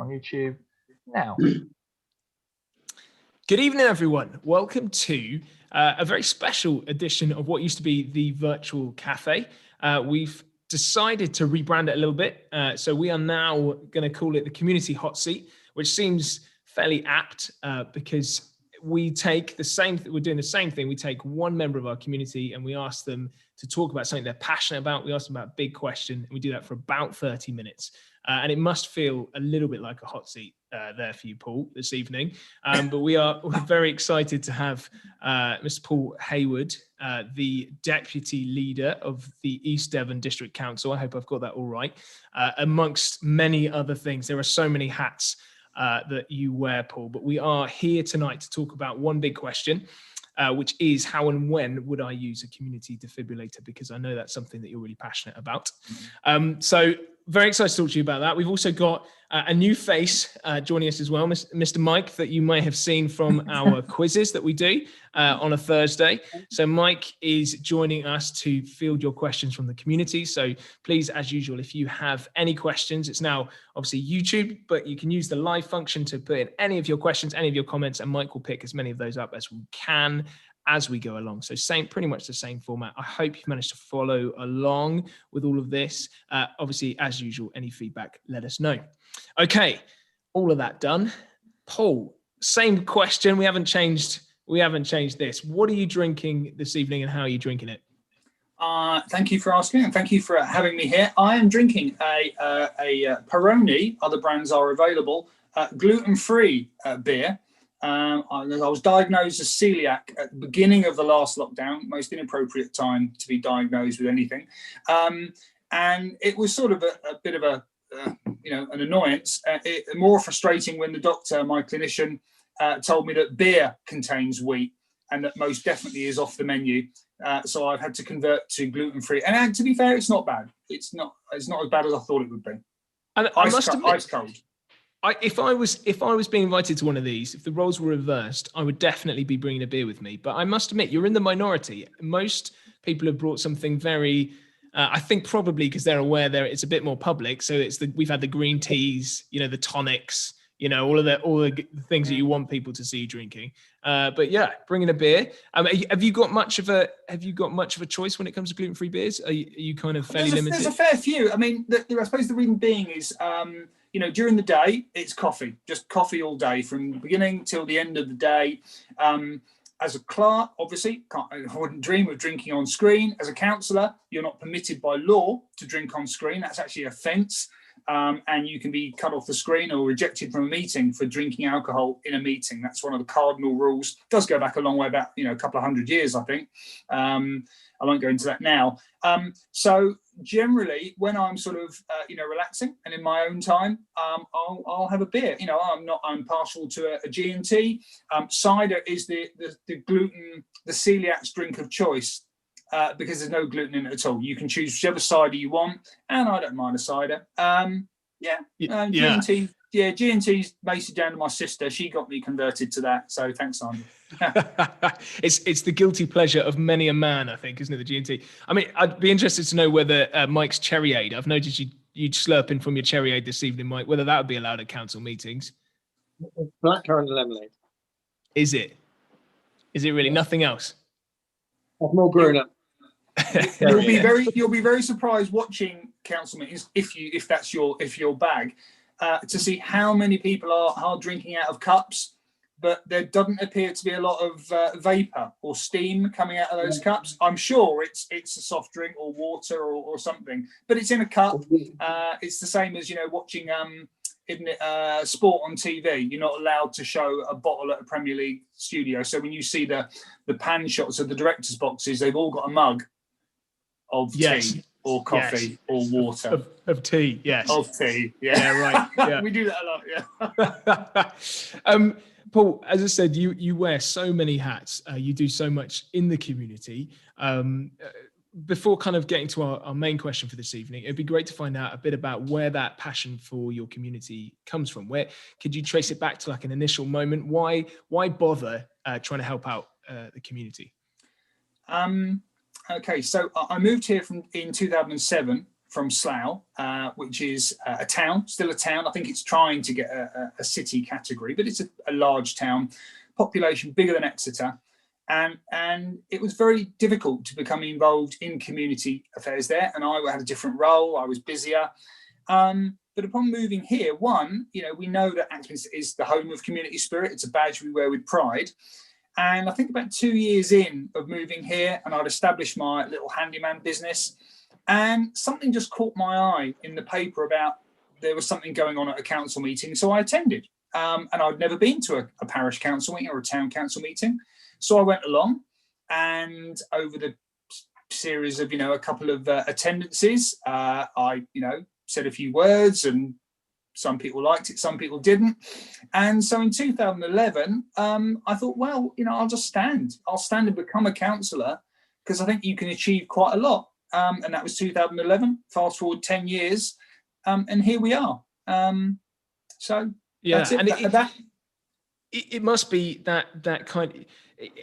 on YouTube now. Good evening, everyone. Welcome to a very special edition of what used to be the virtual cafe. We've decided to rebrand it a little bit. So we are now going to call it the Community Hot Seat, which seems fairly apt because we take the same, we're doing the same thing. We take one member of our community and we ask them to talk about something they're passionate about. We ask them about a big question and we do that for about 30 minutes. And it must feel a little bit like a hot seat there for you, Paul, this evening. But we're very excited to have Mr. Paul Hayward, the Deputy Leader of the East-Devon District Council. I hope I've got that all right. Amongst many other things, there are so many hats that you wear, Paul, but we are here tonight to talk about one big question, which is how and when would I use a community defibrillator? Because I know that's something that you're really passionate about. So very excited to talk to you about that. We've also got a new face joining us as well, Mr. Mike, that you may have seen from our quizzes that we do on a Thursday. So Mike is joining us to field your questions from the community. So please, as usual, if you have any questions, it's now obviously YouTube, but you can use the live function to put in any of your questions, any of your comments, and Mike will pick as many of those up as we can as we go along. So pretty much the same format. I hope you've managed to follow along with all of this. Obviously, as usual, any feedback, let us know. Okay, all of that done. Paul, same question. We haven't changed this. What are you drinking this evening and how are you drinking it? Thank you for asking and thank you for having me here. I am drinking a Peroni, other brands are available, gluten-free beer. I was diagnosed as celiac at the beginning of the last lockdown, most inappropriate time to be diagnosed with anything. And it was sort of a bit of an annoyance. More frustrating when the doctor, my clinician, told me that beer contains wheat and that most definitely is off the menu. So I've had to convert to gluten-free. And to be fair, it's not bad. It's not as bad as I thought it would be. And I must admit, ice cold. If I was being invited to one of these, if the roles were reversed, I would definitely be bringing a beer with me. But I must admit, you're in the minority. Most people have brought something very, I think probably because they're aware it's a bit more public. So we've had the green teas, the tonics, all the things that you want people to see you drinking. But yeah, bringing a beer. Have you got much of a choice when it comes to gluten-free beers? Are you kind of fairly limited? There's a fair few. I mean, I suppose the reason being is, during the day, it's coffee, just coffee all day from the beginning till the end of the day. As a clerk, obviously, I wouldn't dream of drinking on screen. As a counsellor, you're not permitted by law to drink on screen. That's actually an offence. And you can be cut off the screen or rejected from a meeting for drinking alcohol in a meeting. That's one of the cardinal rules. It does go back a long way, about a couple of hundred years, I think. I won't go into that now. So generally, when I'm sort of relaxing and in my own time, I'll have a beer. I'm partial to a G&T. Cider is the gluten, the celiac's drink of choice. Because there's no gluten in it at all. You can choose whichever cider you want, and I don't mind a cider. G&T. Yeah, G&T's basically down to my sister. She got me converted to that. So thanks, Simon. It's the guilty pleasure of many a man, I think, isn't it, the G&T? I mean, I'd be interested to know whether Mike's Cherryade, I've noticed you'd slurping from your Cherryade this evening, Mike, whether that would be allowed at council meetings. Blackcurrant lemonade. Is it? Is it really? Nothing else? I'm more grown up. You'll be very surprised watching council meetings if that's your bag to see how many people are drinking out of cups, but there doesn't appear to be a lot of vapor or steam coming out of those cups. I'm sure it's a soft drink or water or something, but it's in a cup. It's the same as watching sport on TV. You're not allowed to show a bottle at a Premier League studio. So when you see the pan shots of the directors' boxes, they've all got a mug of tea or coffee or water. Of tea, yes. Of tea, yeah right. Yeah. We do that a lot, yeah. Paul, as I said, you wear so many hats. You do so much in the community. Before kind of getting to our main question for this evening, it'd be great to find out a bit about where that passion for your community comes from. Where could you trace it back to like an initial moment? Why bother trying to help out the community? Okay, so I moved here in 2007 from Slough, which is a town, still a town. I think it's trying to get a city category, but it's a large town, population bigger than Exeter. And it was very difficult to become involved in community affairs there. And I had a different role. I was busier. But upon moving here, we know that Axminster is the home of community spirit. It's a badge we wear with pride. And I think about 2 years in of moving here, and I'd established my little handyman business. And something just caught my eye in the paper about there was something going on at a council meeting. So I attended. And I'd never been to a parish council meeting or a town council meeting. So I went along, and over the series of, a couple of attendances, I, said a few words, and some people liked it, some people didn't. And so in 2011, I thought, well, I'll just stand. I'll stand and become a councillor, because I think you can achieve quite a lot. And that was 2011. Fast forward 10 years, and here we are. So yeah, that's it. And it must be that kind of,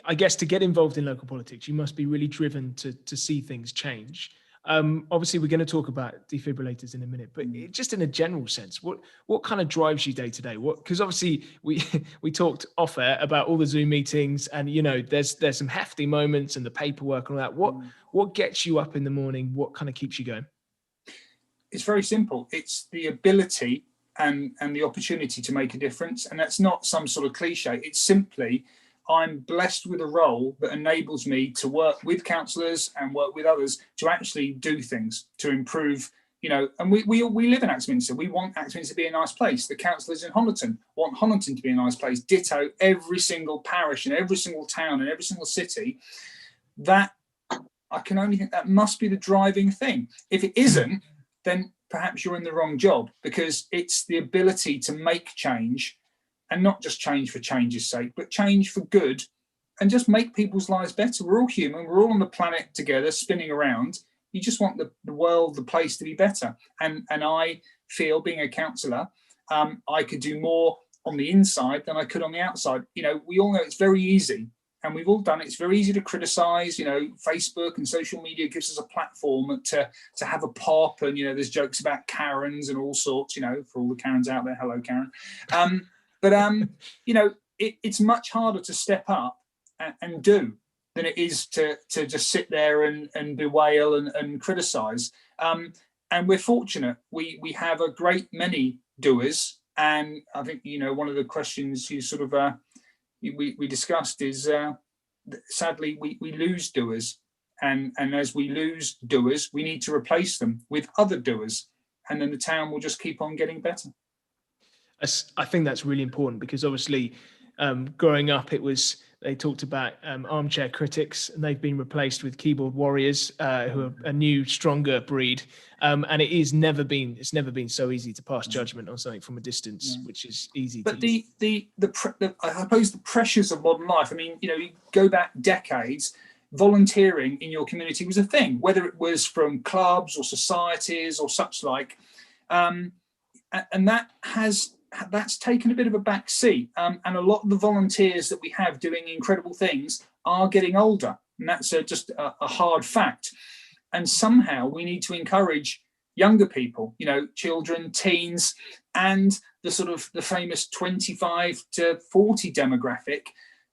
I guess, to get involved in local politics, you must be really driven to see things change. Obviously, we're going to talk about defibrillators in a minute, but just in a general sense, what kind of drives you day to day? Because obviously we talked off air about all the Zoom meetings, and there's some hefty moments and the paperwork and all that. What gets you up in the morning? What kind of keeps you going? It's very simple. It's the ability and the opportunity to make a difference, and that's not some sort of cliche. It's simply, I'm blessed with a role that enables me to work with councillors and work with others to actually do things to improve, and we live in Axminster. We want Axminster to be a nice place. The councillors in Honiton want Honiton to be a nice place. Ditto every single parish and every single town and every single city. That, I can only think that must be the driving thing. If it isn't, then perhaps you're in the wrong job, because it's the ability to make change. And not just change for change's sake, but change for good, and just make people's lives better. We're all human. We're all on the planet together, spinning around. You just want the world, the place to be better. And I feel, being a councillor, I could do more on the inside than I could on the outside. We all know it's very easy, and we've all done it. It's very easy to criticise. Facebook and social media gives us a platform to have a pop, and there's jokes about Karens and all sorts. For all the Karens out there, hello, Karen. But it's much harder to step up and do than it is to just sit there and bewail and criticise. And we're fortunate. We have a great many doers. And I think, one of the questions you sort of we discussed is, sadly, we lose doers. And as we lose doers, we need to replace them with other doers. And then the town will just keep on getting better. I think that's really important, because obviously growing up, they talked about armchair critics, and they've been replaced with keyboard warriors, who are a new, stronger breed. And it's never been so easy to pass judgment on something from a distance, which is easy. But I suppose the pressures of modern life. I mean, you go back decades. Volunteering in your community was a thing, whether it was from clubs or societies or such like, and that's taken a bit of a back seat, and a lot of the volunteers that we have doing incredible things are getting older, and that's just a hard fact. And somehow we need to encourage younger people, children, teens, and the famous 25 to 40 demographic,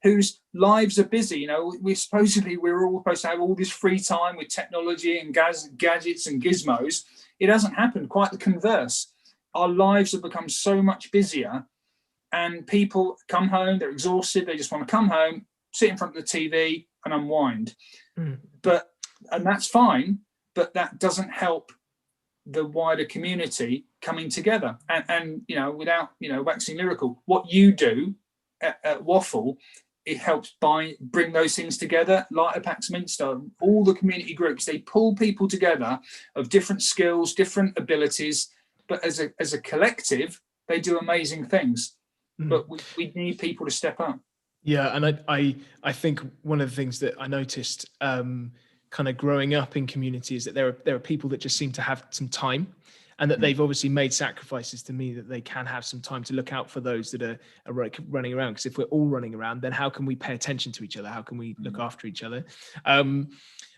whose lives are busy. We're all supposed to have all this free time with technology and gadgets and gizmos. It hasn't happened. Quite the converse. Our lives have become so much busier, and people come home, they're exhausted, they just want to come home, sit in front of the TV and unwind. And that's fine, but that doesn't help the wider community coming together. And without, waxing lyrical, what you do at Waffle, it helps bring those things together. Like at Axminster, all the community groups, they pull people together of different skills, different abilities, but as a collective, they do amazing things. But we need people to step up. Yeah, and I think one of the things that I noticed kind of growing up in community is that there are people that just seem to have some time, and that they've obviously made sacrifices to me that they can have some time to look out for those that are running around. Because if we're all running around, then how can we pay attention to each other? How can we look after each other?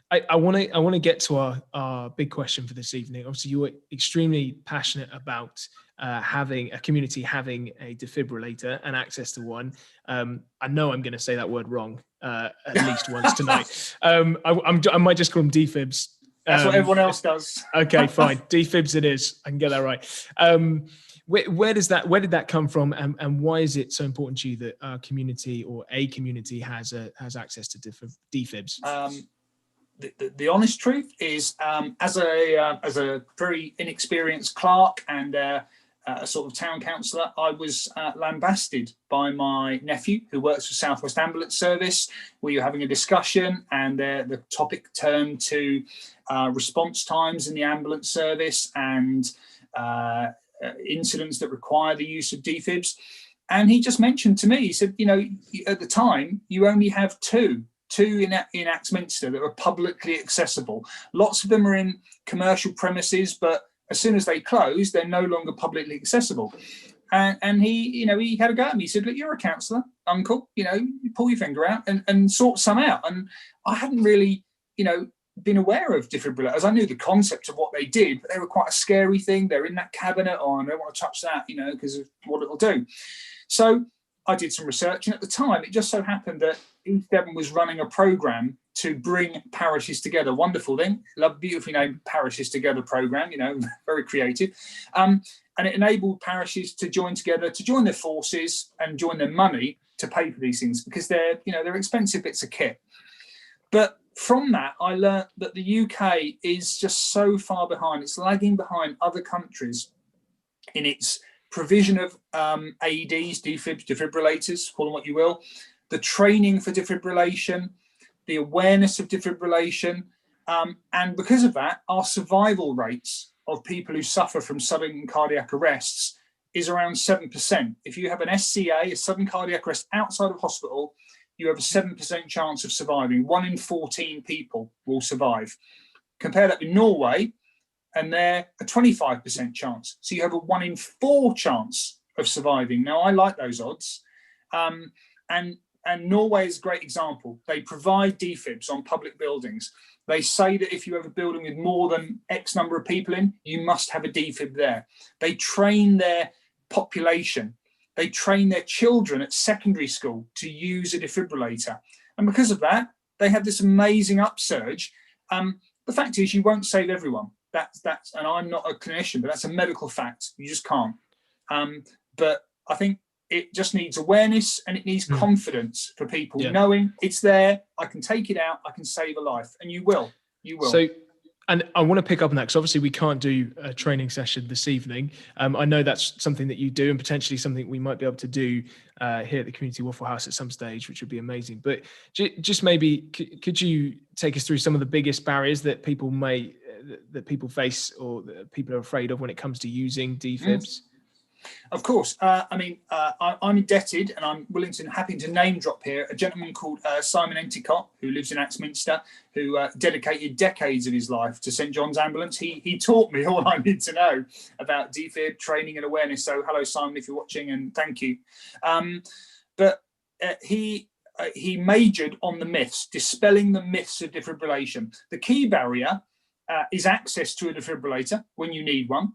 I want to get to our big question for this evening. Obviously, you were extremely passionate about having a community, having a defibrillator and access to one. I know I'm going to say that word wrong at least once tonight. I might just call them defibs. That's what everyone else does. Okay, fine. Defibs it is. I can get that right. Where did that come from, and why is it so important to you that our community or a community has access to defibs? The honest truth is, as a very inexperienced clerk and a sort of town councillor, I was lambasted by my nephew who works for South West Ambulance Service. We were having a discussion, and the topic turned to response times in the ambulance service and incidents that require the use of defibs. And he just mentioned to me, he said, at the time, you only have two in Axminster that are publicly accessible. Lots of them are in commercial premises, but as soon as they close, they're no longer publicly accessible. And he had a go at me. He said, look, you're a counsellor, uncle, pull your finger out and sort some out. And I hadn't really, been aware of defibrillators. I knew the concept of what they did, but they were quite a scary thing. They're in that cabinet. Oh, I don't want to touch that, because of what it'll do. So I did some research, and at the time, it just so happened that East-Devon was running a programme to bring parishes together. Wonderful thing. Love, beautifully named Parishes Together programme, very creative. And it enabled parishes to join together, to join their forces and join their money to pay for these things, because they're expensive bits of kit. But from that, I learned that the UK is just so far behind. It's lagging behind other countries in its provision of AEDs, defibs, defibrillators, call them what you will, the training for defibrillation, the awareness of defibrillation. And because of that, our survival rates of people who suffer from sudden cardiac arrests is around 7%. If you have an SCA, a sudden cardiac arrest outside of hospital, you have a 7% chance of surviving. 1 in 14 people will survive. Compare that with Norway, and they're a 25% chance. So you have a 1 in 4 chance of surviving. Now, I like those odds. And Norway is a great example. They provide defibs on public buildings. They say that if you have a building with more than X number of people in, you must have a defib there. They train their population. They train their children at secondary school to use a defibrillator. And because of that, they have this amazing upsurge. The fact is, you won't save everyone. That's, and I'm not a clinician, but that's a medical fact. You just can't. But I think it just needs awareness, and it needs confidence for people, knowing it's there. I can take it out. I can save a life, and you will. So, and I want to pick up on that, because obviously we can't do a training session this evening. I know that's something that you do, and potentially something we might be able to do here at the Community Waffle House at some stage, which would be amazing. But just maybe, could you take us through some of the biggest barriers that people face, or that people are afraid of when it comes to using defibs? Of course. I'm indebted, and I'm happy to name drop here, a gentleman called Simon Enticott, who lives in Axminster, who dedicated decades of his life to St John's Ambulance. He taught me all I need to know about defib training and awareness. So hello, Simon, if you're watching, and thank you. But he majored on the myths, dispelling the myths of defibrillation. The key barrier is access to a defibrillator when you need one,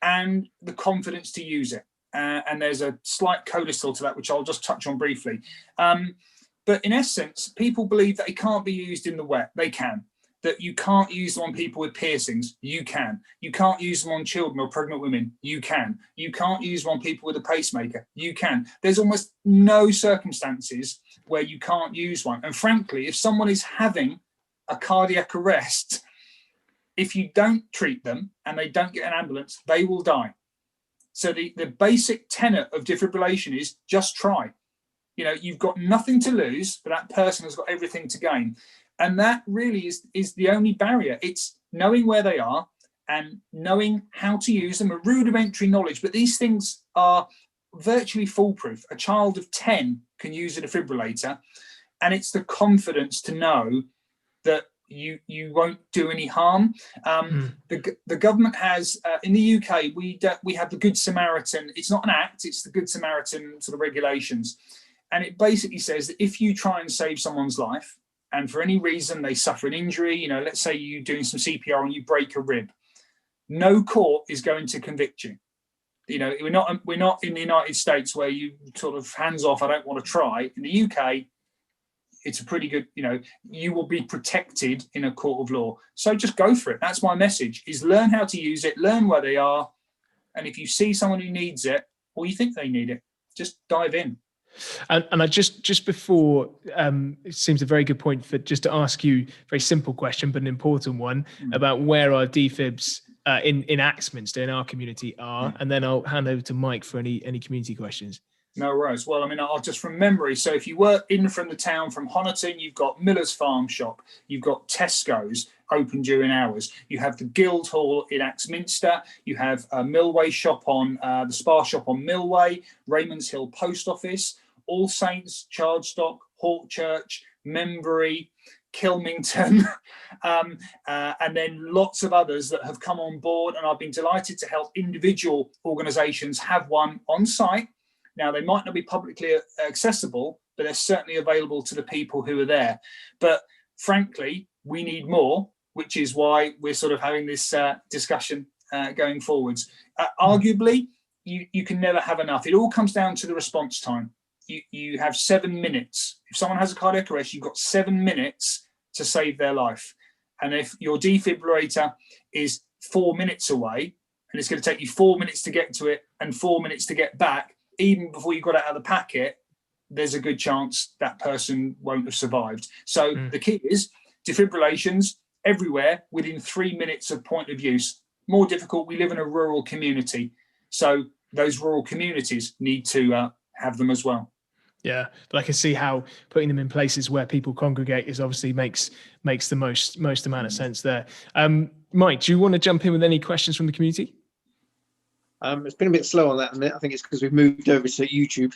and the confidence to use it. And there's a slight codicil to that, which I'll just touch on briefly. But in essence, people believe that it can't be used in the wet. They can. That you can't use them on people with piercings. You can. You can't use them on children or pregnant women. You can. You can't use them on people with a pacemaker. You can. There's almost no circumstances where you can't use one. And frankly, if someone is having a cardiac arrest, if you don't treat them and they don't get an ambulance, they will die. So the basic tenet of defibrillation is just try. You've got nothing to lose, but that person has got everything to gain. And that really is the only barrier. It's knowing where they are and knowing how to use them, a rudimentary knowledge. But these things are virtually foolproof. A child of 10 can use a defibrillator, and it's the confidence to know that you won't do any harm. The government has in the UK, we have the Good Samaritan. It's not an act, it's the Good Samaritan sort of regulations, and it basically says that if you try and save someone's life, and for any reason they suffer an injury, you know, let's say you're doing some CPR and you break a rib, no court is going to convict you. You know, we're not in the United States where you sort of hands off, I don't want to try. In the UK, it's a pretty good, you know, you will be protected in a court of law. So just go for it. That's my message, is learn how to use it, learn where they are. And if you see someone who needs it, or you think they need it, just dive in. And I just before, it seems a very good point for just to ask you a very simple question, but an important one about where our defibs in Axminster, in our community are. And then I'll hand over to Mike for any community questions. No worries. Well, I mean, I'll just from memory. So if you work in from the town from Honiton, you've got Miller's Farm Shop, you've got Tesco's open during hours. You have the Guildhall in Axminster. You have a Millway shop on the Spa shop on Millway, Raymond's Hill Post Office, All Saints, Chardstock, Hortchurch, Membury, Kilmington, and then lots of others that have come on board. And I've been delighted to help individual organisations have one on site. Now, they might not be publicly accessible, but they're certainly available to the people who are there. But frankly, we need more, which is why we're sort of having this discussion going forwards. Arguably, you can never have enough. It all comes down to the response time. You have 7 minutes. If someone has a cardiac arrest, you've got 7 minutes to save their life. And if your defibrillator is 4 minutes away, and it's going to take you 4 minutes to get to it and 4 minutes to get back, even before you got it out of the packet, there's a good chance that person won't have survived. So the key is defibrillations everywhere within 3 minutes of point of use. More difficult, we live in a rural community. So those rural communities need to have them as well. Yeah, but I can see how putting them in places where people congregate is obviously makes the most amount of sense there. Mike, do you want to jump in with any questions from the community? It's been a bit slow on that a minute. I think it's because we've moved over to YouTube.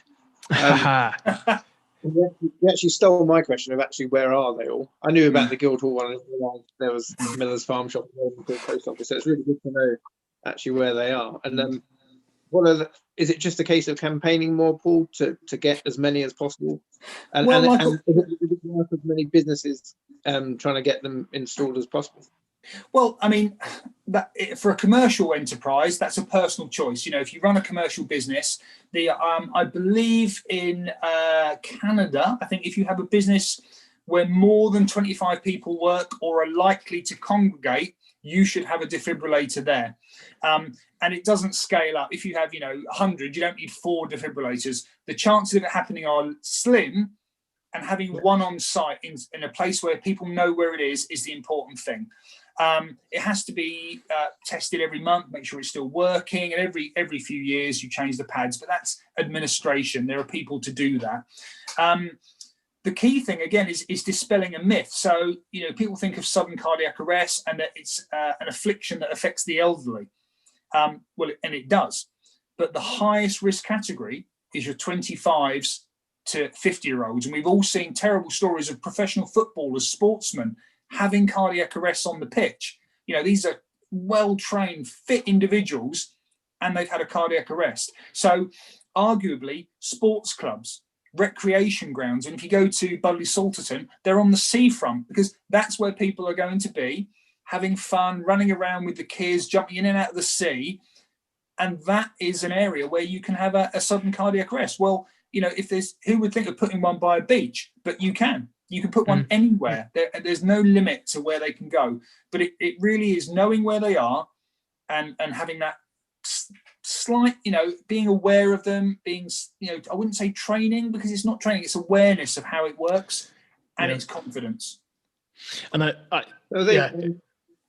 You actually stole my question of actually where are they all. I knew about the Guildhall one. There was Miller's Farm Shop, the post office. So it's really good to know actually where they are. And is it just a case of campaigning more, Paul, to get as many as possible? And is it worth as many businesses trying to get them installed as possible? Well, I mean, for a commercial enterprise, that's a personal choice. You know, if you run a commercial business, I believe in Canada, I think if you have a business where more than 25 people work or are likely to congregate, you should have a defibrillator there. And it doesn't scale up. If you have, 100, you don't need 4 defibrillators. The chances of it happening are slim, and having one on site in a place where people know where it is the important thing. It has to be tested every month, make sure it's still working, and every few years you change the pads, but that's administration. There are people to do that. The key thing, again, is dispelling a myth. So, people think of sudden cardiac arrest and that it's an affliction that affects the elderly. And it does. But the highest risk category is your 25s to 50-year-olds. And we've all seen terrible stories of professional footballers, sportsmen, having cardiac arrests on the pitch. These are well-trained, fit individuals, and they've had a cardiac arrest. So arguably, sports clubs, recreation grounds, and if you go to Budley Salterton, they're on the seafront because that's where people are going to be having fun, running around with the kids, jumping in and out of the sea. And that is an area where you can have a sudden cardiac arrest. Well, who would think of putting one by a beach? But you can put one anywhere. There's no limit to where they can go. But it really is knowing where they are and having that slight, being aware of them, being, I wouldn't say training because it's not training, it's awareness of how it works and it's confidence. And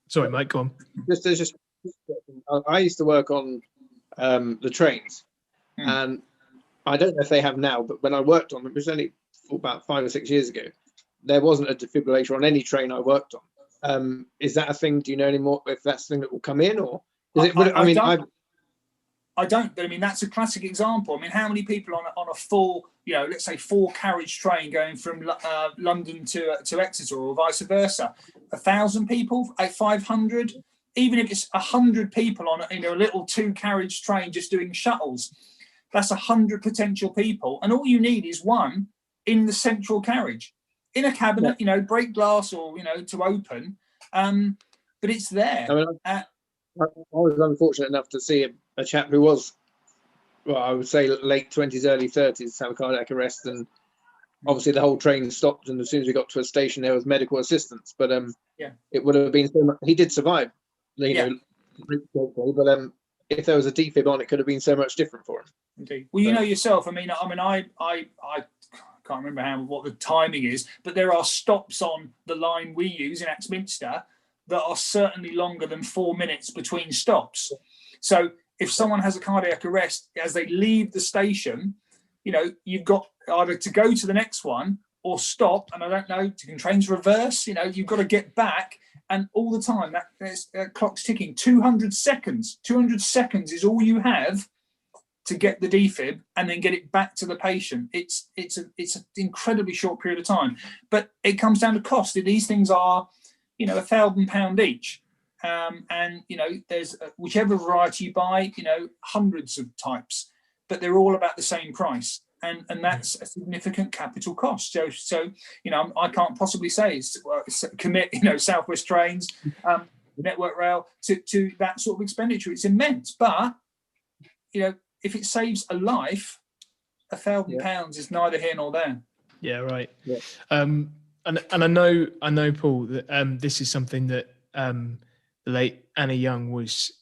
sorry, Mike, go on. I used to work on the trains, and I don't know if they have now, but when I worked on them, it was only about 5 or 6 years ago, there wasn't a defibrillator on any train I worked on. Is that a thing? Do you know any more if that's a thing that will come in, or is it? I don't, but I mean, that's a classic example. I mean, how many people on a full, let's say 4-carriage train going from London to Exeter or vice versa? 1,000 people, 500, even if it's 100 people on a little 2-carriage train just doing shuttles, that's 100 potential people. And all you need is one in the central carriage. in a cabinet, break glass or, to open. But it's there. I mean, I was unfortunate enough to see a chap who was, well, I would say late 20s, early 30s, have a cardiac arrest, and obviously the whole train stopped, and as soon as we got to a station, there was medical assistance. But it would have been so much. He did survive, but if there was a defib on, it could have been so much different for him. Indeed. Well, yourself. I mean, I can't remember what the timing is, but there are stops on the line we use in Axminster that are certainly longer than 4 minutes between stops. So if someone has a cardiac arrest as they leave the station, you've got either to go to the next one or stop, and I don't know, can trains reverse? You've got to get back, and all the time that clock's ticking. 200 seconds. 200 seconds is all you have to get the defib and then get it back to the patient. It's an incredibly short period of time, but it comes down to cost. These things are, £1,000 each, and there's whichever variety you buy, hundreds of types, but they're all about the same price. And that's a significant capital cost. So I can't possibly say commit Southwest Trains, Network Rail to that sort of expenditure. It's immense, but if it saves a life, £1,000 is neither here nor there. Yeah, right. Yeah. And I know, Paul, that this is something that the late Annie Young was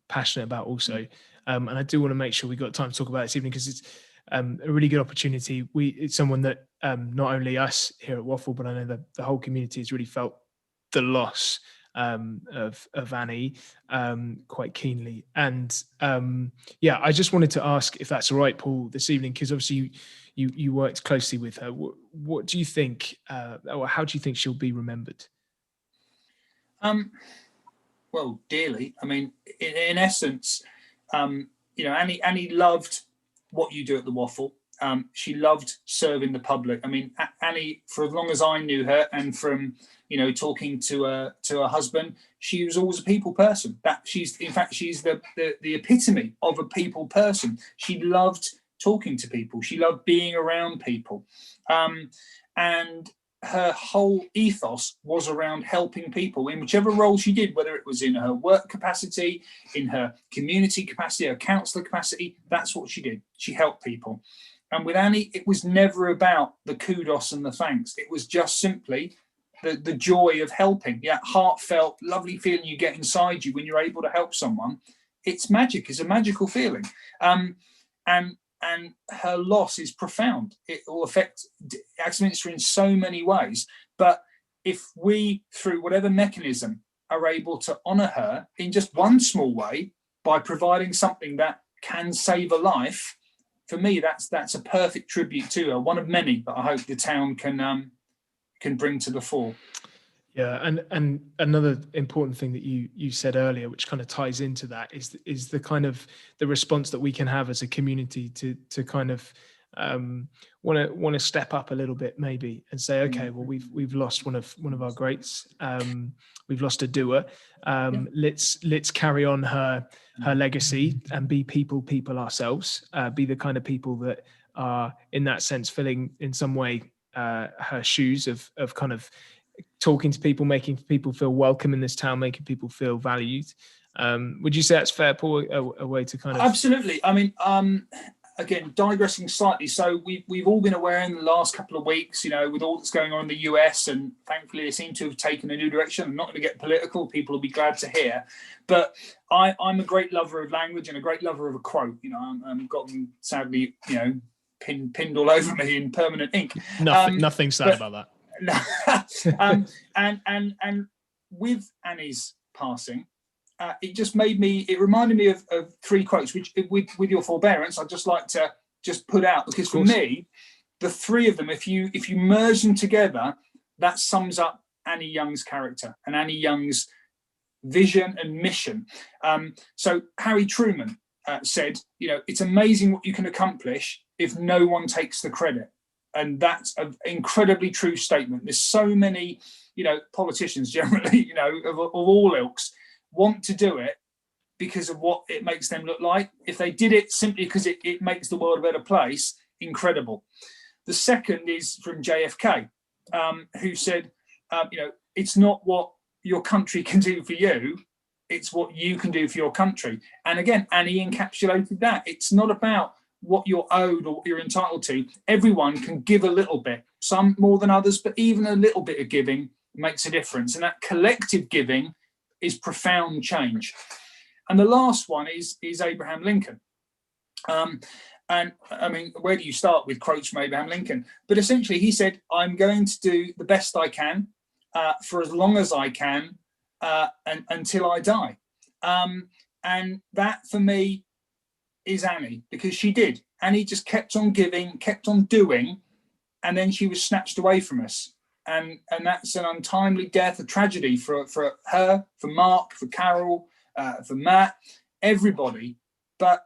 passionate about also, and I do want to make sure we got time to talk about it this evening, because it's a really good opportunity. It's someone that not only us here at Waffle, but I know that the whole community has really felt the loss of Annie quite keenly. And I just wanted to ask if that's all right, Paul, this evening, because obviously you worked closely with her. What do you think, or how do you think she'll be remembered? Well, dearly. I mean, in essence, Annie loved what you do at the Waffle. She loved serving the public. I mean, Annie, for as long as I knew her, and from talking to her husband, she was always a people person. She's the epitome of a people person. She loved talking to people. She loved being around people, and her whole ethos was around helping people in whichever role she did, whether it was in her work capacity, in her community capacity, her counsellor capacity. That's what she did. She helped people. And with Annie, it was never about the kudos and the thanks. It was just simply the joy of helping. Yeah, heartfelt, lovely feeling you get inside you when you're able to help someone. It's magic. It's a magical feeling. And her loss is profound. It will affect Axminster in so many ways. But if we, through whatever mechanism, are able to honour her in just one small way by providing something that can save a life, for me, that's a perfect tribute to her. One of many that I hope the town can bring to the fore. Yeah, and another important thing that you said earlier, which kind of ties into that, is the kind of the response that we can have as a community to kind of want to step up a little bit maybe and say, okay, well we've lost one of our greats, we've lost a doer. Let's carry on her legacy and be people ourselves, be the kind of people that are in that sense filling in some way her shoes of kind of talking to people, making people feel welcome in this town, making people feel valued. Would you say that's fair, Paul? A way to kind of... Absolutely. I mean, again, digressing slightly. So we've all been aware in the last couple of weeks, with all that's going on in the US, and thankfully they seem to have taken a new direction. I'm not going to get political. People will be glad to hear. But I'm a great lover of language and a great lover of a quote. I've got them sadly, pinned all over me in permanent ink. Nothing sad about that. And with Annie's passing, it reminded me of three quotes, which with your forbearance, I'd just like to just put out, because for me, the three of them, if you merge them together, that sums up Annie Young's character and Annie Young's vision and mission. So Harry Truman said, it's amazing what you can accomplish if no one takes the credit. And that's an incredibly true statement. There's so many, politicians generally, of all ilks, want to do it because of what it makes them look like. If they did it simply because it makes the world a better place, incredible. The second is from JFK. who said, it's not what your country can do for you, it's what you can do for your country. And again, Annie encapsulated that. It's not about what you're owed or what you're entitled to. Everyone can give a little bit, some more than others, but even a little bit of giving makes a difference. And that collective giving is profound change. And the last one is Abraham Lincoln. And I mean, where do you start with quotes from Abraham Lincoln? But essentially he said, I'm going to do the best I can for as long as I can and until I die. And that for me is Annie, because she did. Annie just kept on giving, kept on doing, and then she was snatched away from us. And that's an untimely death, a tragedy for her, for Mark, for Carol, for Matt, everybody. But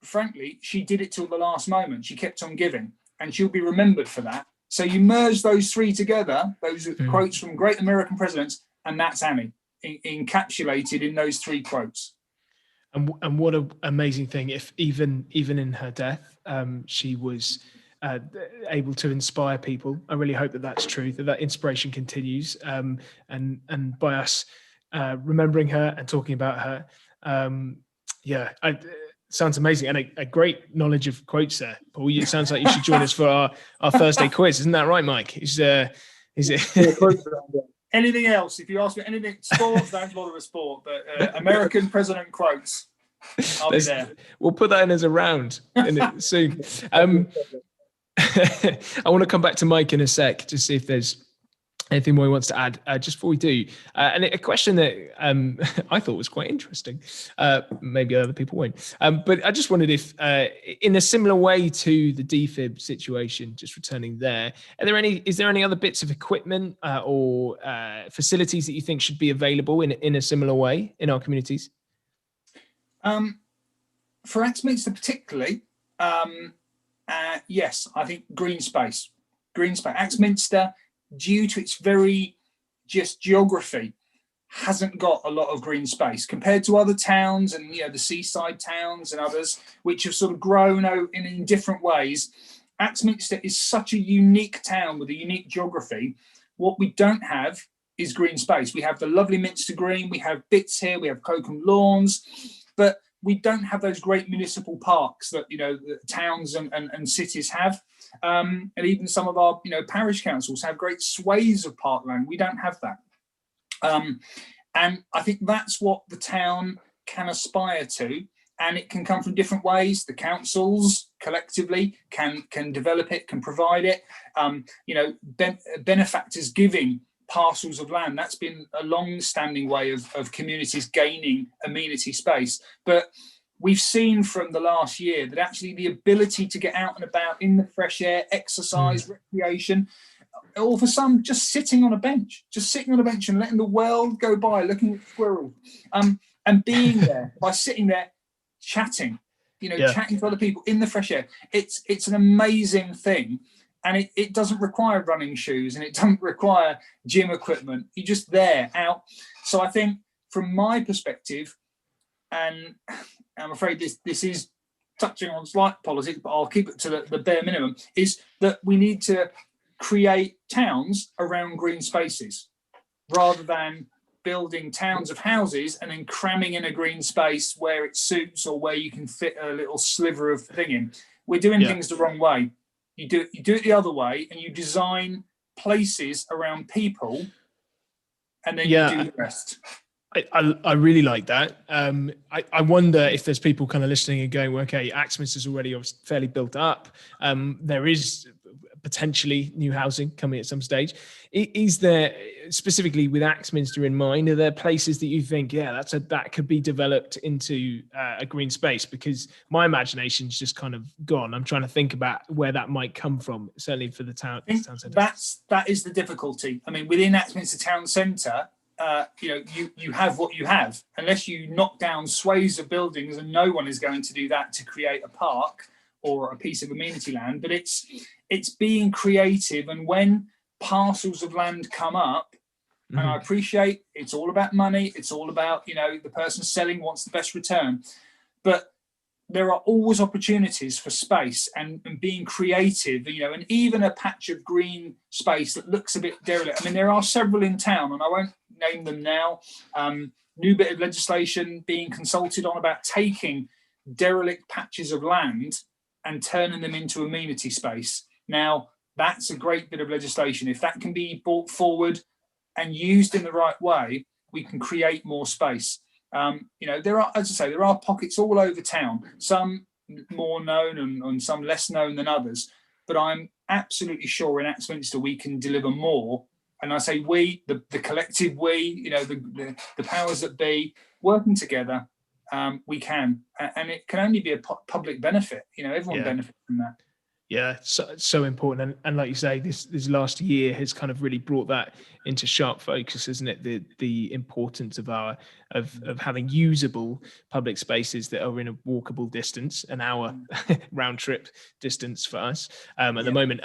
frankly, she did it till the last moment. She kept on giving, and she'll be remembered for that. So you merge those three together, those quotes from great American presidents, and that's Annie, encapsulated in those three quotes. And what an amazing thing! If even in her death, she was able to inspire people. I really hope that that's true, that inspiration continues. And by us remembering her and talking about her, sounds amazing, and a great knowledge of quotes there, Paul. It sounds like you should join us for our Thursday quiz, isn't that right, Mike? Is it? Anything else? If you ask me anything, sports, don't bother with sport, but American president quotes, I'll be there. We'll put that in as a round soon. I want to come back to Mike in a sec to see if there's anything more he wants to add. Just before we do, and a question that I thought was quite interesting. Maybe other people won't. But I just wondered if, in a similar way to the defib situation, just returning there, is there any other bits of equipment or facilities that you think should be available in a similar way in our communities? For Axminster particularly, yes, I think green space. Axminster, due to its very just geography, hasn't got a lot of green space compared to other towns and the seaside towns and others which have sort of grown out in different ways. Axminster is such a unique town with a unique geography. What we don't have is green space. We have the lovely Minster Green, we have bits here, we have Cokham Lawns, but we don't have those great municipal parks that the towns and cities have. And even some of our parish councils have great swathes of parkland. We don't have that. And I think that's what the town can aspire to, and it can come from different ways. The councils collectively can develop it, can provide it. Benefactors giving parcels of land. That's been a long-standing way of communities gaining amenity space. But we've seen from the last year that actually the ability to get out and about in the fresh air, exercise, recreation, or for some just sitting on a bench and letting the world go by, looking at squirrels, and being there by sitting there chatting, chatting to other people in the fresh air. It's an amazing thing. And it doesn't require running shoes and it doesn't require gym equipment. You're just there, out. So I think from my perspective, and I'm afraid this is touching on slight politics, but I'll keep it to the bare minimum, is that we need to create towns around green spaces rather than building towns of houses and then cramming in a green space where it suits or where you can fit a little sliver of thing in. We're doing things the wrong way. You do it the other way, and you design places around people, and then you do the rest. I really like that. I wonder if there's people kind of listening and going, well, okay, Axminster's already fairly built up. There is potentially new housing coming at some stage. Is there, specifically with Axminster in mind, are there places that you think, that could be developed into a green space? Because my imagination's just kind of gone. I'm trying to think about where that might come from, certainly for the town centre. That is the difficulty. I mean, within Axminster town centre, you have what you have, unless you knock down swathes of buildings, and no one is going to do that to create a park or a piece of amenity land. But it's being creative, and when parcels of land come up, and I appreciate it's all about money, it's all about the person selling wants the best return, but there are always opportunities for space and being creative, and even a patch of green space that looks a bit derelict. I mean, there are several in town, and I won't name them now. New bit of legislation being consulted on about taking derelict patches of land and turning them into amenity space. Now, that's a great bit of legislation. If that can be brought forward and used in the right way, we can create more space. There are, as I say, there are pockets all over town, some more known and some less known than others. But I'm absolutely sure in Axminster we can deliver more. And I say we, the collective we, the powers that be, working together, we can. And it can only be a public benefit. Everyone benefits from that. Yeah, so important, and like you say, this last year has kind of really brought that into sharp focus, isn't it? The importance of having usable public spaces that are in a walkable distance, an hour round trip distance for us at the moment.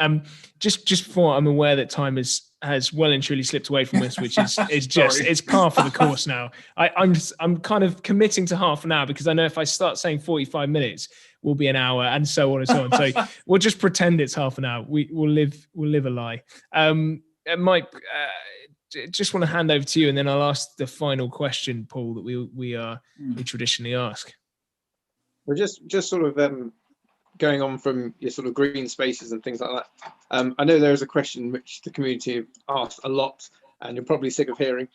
Just before, I'm aware that time has well and truly slipped away from us, which is just it's par for the course now. I'm kind of committing to half an hour because I know if I start saying 45 minutes. Will be an hour, and so on and so on. So we'll just pretend it's half an hour. We'll live a lie. Mike, just want to hand over to you, and then I'll ask the final question, Paul, that we traditionally ask. We're just sort of going on from your sort of green spaces and things like that. I know there is a question which the community have asked a lot, and you're probably sick of hearing,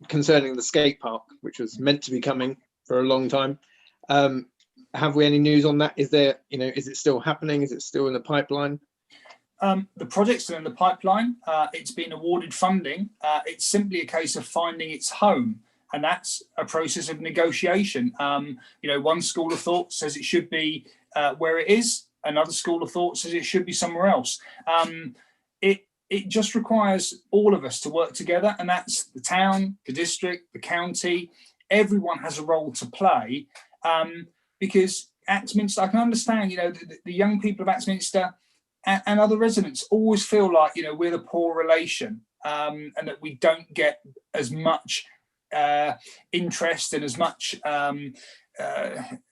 concerning the skate park, which was meant to be coming for a long time. Have we any news on that? Is there, is it still happening? Is it still in the pipeline? The project's still in the pipeline. It's been awarded funding. It's simply a case of finding its home, and that's a process of negotiation. One school of thought says it should be where it is. Another school of thought says it should be somewhere else. It just requires all of us to work together, and that's the town, the district, the county. Everyone has a role to play. Because Axminster, I can understand, the young people of Axminster and other residents always feel like, we're the poor relation, and that we don't get as much interest and as much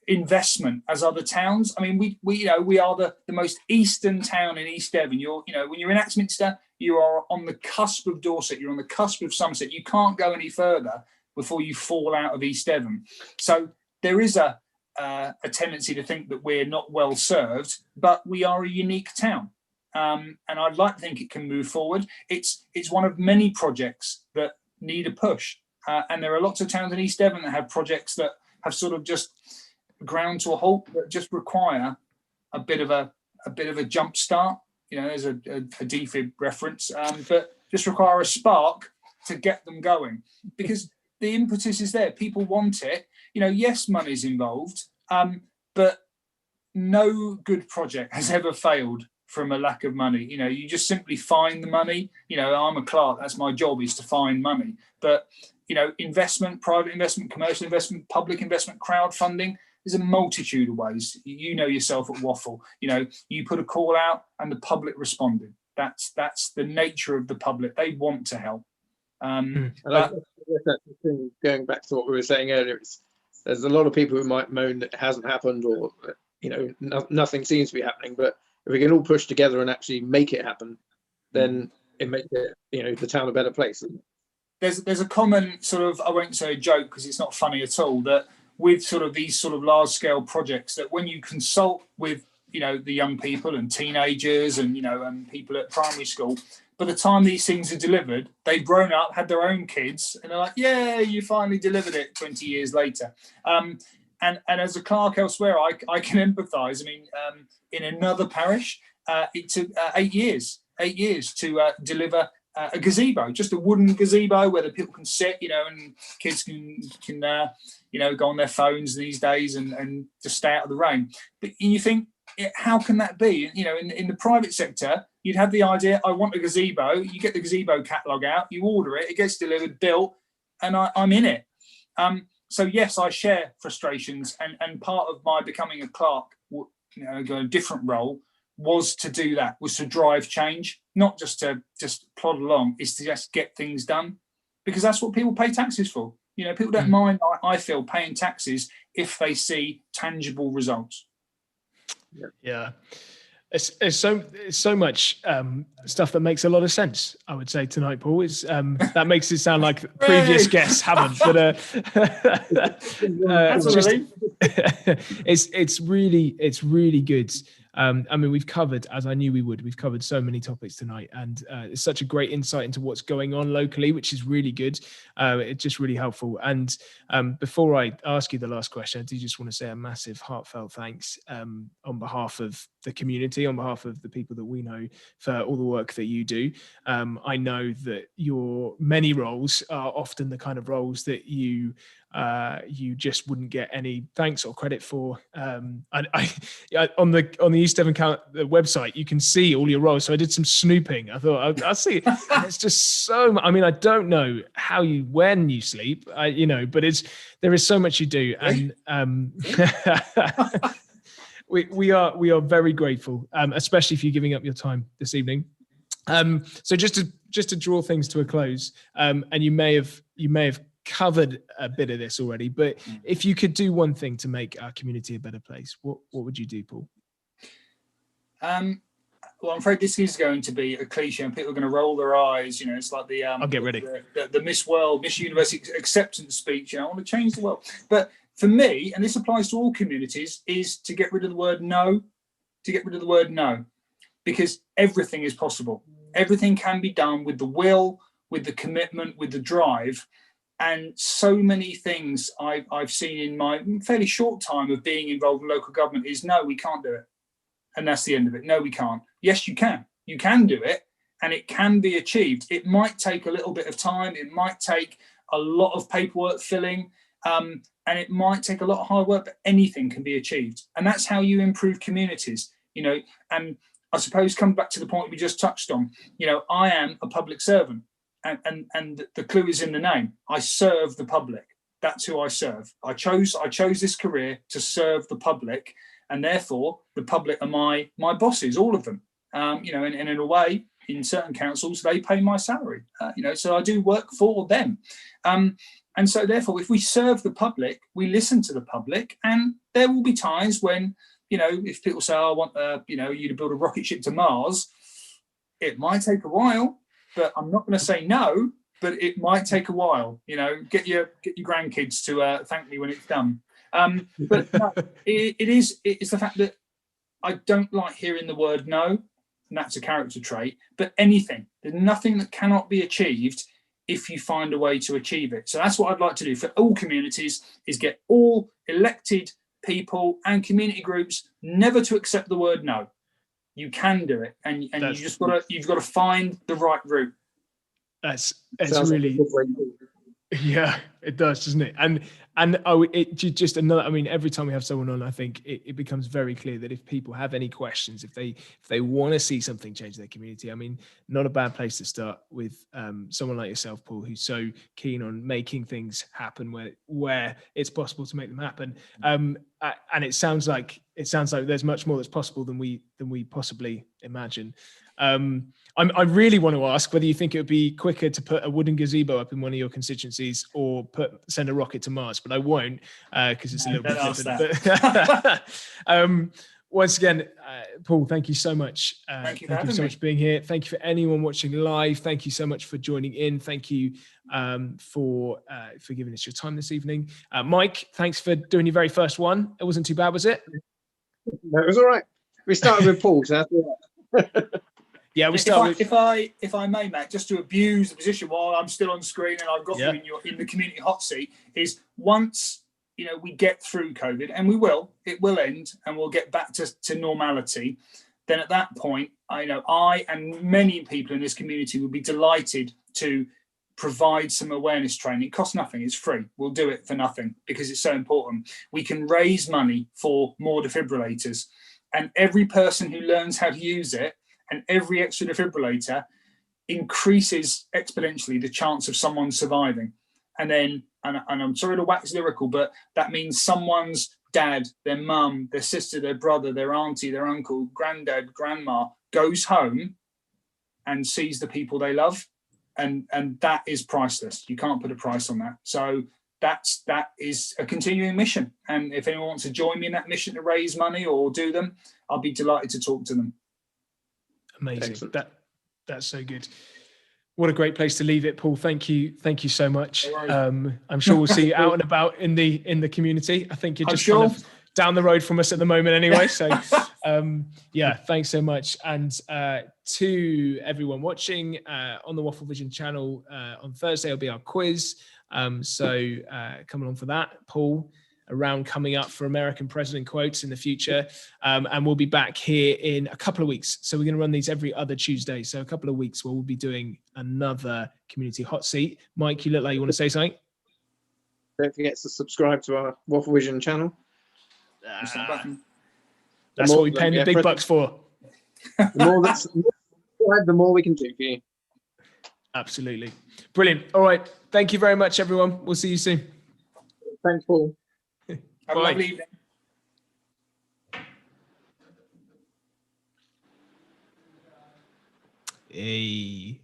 investment as other towns. I mean, we are the most eastern town in East-Devon. When you're in Axminster, you are on the cusp of Dorset. You're on the cusp of Somerset. You can't go any further before you fall out of East-Devon. So there is a tendency to think that we're not well served, but we are a unique town, and I'd like to think it can move forward. It's one of many projects that need a push, and there are lots of towns in East-Devon that have projects that have sort of just ground to a halt, that just require a bit of a jump start. There's a defib reference, but just require a spark to get them going, because the impetus is there. People want it. Yes, money's involved, but no good project has ever failed from a lack of money. You just simply find the money. I'm a clerk. That's my job, is to find money. But, investment, private investment, commercial investment, public investment, crowdfunding, there's a multitude of ways. You know yourself at Waffle. You put a call out and the public responded. That's the nature of the public. They want to help. And I guess that's the thing, going back to what we were saying earlier, there's a lot of people who might moan that it hasn't happened, or nothing seems to be happening. But if we can all push together and actually make it happen, then it makes it, the town a better place. Isn't it? There's a common sort of, I won't say a joke because it's not funny at all, that with sort of these sort of large scale projects, that when you consult with the young people and teenagers and and people at primary school, by the time these things are delivered, they've grown up, had their own kids, and they're like, yeah, you finally delivered it 20 years later. And as a clerk elsewhere, I can empathise. I mean, in another parish, it took 8 years to deliver a gazebo, just a wooden gazebo where the people can sit, and kids can go on their phones these days and just stay out of the rain. But you think, how can that be? In the private sector, you'd have the idea, I want a gazebo, you get the gazebo catalogue out, you order it, it gets delivered, built, and I'm in it. So yes, I share frustrations, and part of my becoming a clerk, a different role, was to do that, was to drive change, not just to plod along, is to just get things done, because that's what people pay taxes for. People don't mind, I feel, paying taxes if they see tangible results. Yeah. It's so much stuff that makes a lot of sense, I would say, tonight, Paul. Is that makes it sound like previous guests haven't, but it's really good. I mean, we've covered, as I knew we would, we've covered so many topics tonight, and it's such a great insight into what's going on locally, which is really good. It's just really helpful. And before I ask you the last question, I do just want to say a massive heartfelt thanks on behalf of the community, on behalf of the people that we know, for all the work that you do. I know that your many roles are often the kind of roles that you just wouldn't get any thanks or credit for. On the East-Devon website, you can see all your roles. So I did some snooping. I thought I'll see. And it's just so. I mean, I don't know when you sleep, but there is so much you do, and we are very grateful, especially for you giving up your time this evening. So just to draw things to a close, and you may have covered a bit of this already, but if you could do one thing to make our community a better place, what would you do, Paul? Well, I'm afraid this is going to be a cliche, and people are going to roll their eyes. It's like the I'll get ready. The Miss Universe acceptance speech. I want to change the world. But for me, and this applies to all communities, is to get rid of the word no. To get rid of the word no, because everything is possible. Everything can be done with the will, with the commitment, with the drive. And so many things I've seen in my fairly short time of being involved in local government is no, we can't do it. And that's the end of it. No, we can't. Yes, you can. You can do it, and it can be achieved. It might take a little bit of time. It might take a lot of paperwork filling, and it might take a lot of hard work, but anything can be achieved. And that's how you improve communities, and I suppose come back to the point we just touched on, I am a public servant. And the clue is in the name. I serve the public. That's who I serve. I chose this career to serve the public, and therefore the public are my bosses, all of them. And in a way, in certain councils, they pay my salary. So I do work for them. And so therefore, if we serve the public, we listen to the public, and there will be times when, if people say, I want you to build a rocket ship to Mars, it might take a while. But I'm not going to say no, but it might take a while. Get your grandkids to thank me when it's done. But no, it's the fact that I don't like hearing the word no, and that's a character trait. But there's nothing that cannot be achieved if you find a way to achieve it. So that's what I'd like to do for all communities, is get all elected people and community groups never to accept the word no. You can do it, and you've got to find the right route. It's really, yeah, it does, doesn't it? And just another. I mean, every time we have someone on, I think it becomes very clear that if people have any questions, if they want to see something change in their community, I mean, not a bad place to start with someone like yourself, Paul, who's so keen on making things happen where it's possible to make them happen. And it sounds like there's much more that's possible than we possibly imagine. I really want to ask whether you think it would be quicker to put a wooden gazebo up in one of your constituencies or send a rocket to Mars, but I won't because it's a little bit different. Once again, Paul, thank you so much. Thank you so much for being here. Thank you for anyone watching live. Thank you so much for joining in. Thank you for giving us your time this evening. Mike, thanks for doing your very first one. It wasn't too bad, was it? No, it was all right. We started with Paul, so that's all right. Yeah, we started. If I may, Matt, just to abuse the position while I'm still on screen and I've got you in the community hot seat, is once we get through COVID, and it will end, and we'll get back to normality. Then at that point, I and many people in this community would be delighted to provide some awareness training. It costs nothing, it's free. We'll do it for nothing because it's so important. We can raise money for more defibrillators, and every person who learns how to use it and every extra defibrillator increases exponentially the chance of someone surviving. And then, and I'm sorry to wax lyrical, but that means someone's dad, their mum, their sister, their brother, their auntie, their uncle, granddad, grandma goes home and sees the people they love. And that is priceless. You can't put a price on that. So that is a continuing mission. And if anyone wants to join me in that mission to raise money or do them, I'll be delighted to talk to them. Amazing. Excellent. That's so good. What a great place to leave it, Paul. Thank you so much. I'm sure we'll see you out and about in the community. I think you're just kind of down the road from us at the moment anyway. So yeah, thanks so much. And to everyone watching on the Waffle Vision channel, on Thursday will be our quiz. So come along for that. Paul, a round coming up for American President quotes in the future. And we'll be back here in a couple of weeks. So we're going to run these every other Tuesday. So a couple of weeks where we'll be doing another community hot seat. Mike, you look like you want to say something? Don't forget to subscribe to our Waffle Vision channel. That's what we're paying the big bucks for. The more we can do for you. Absolutely. Brilliant. All right. Thank you very much, everyone. We'll see you soon. Thanks, Paul. Have a lovely evening. Hey.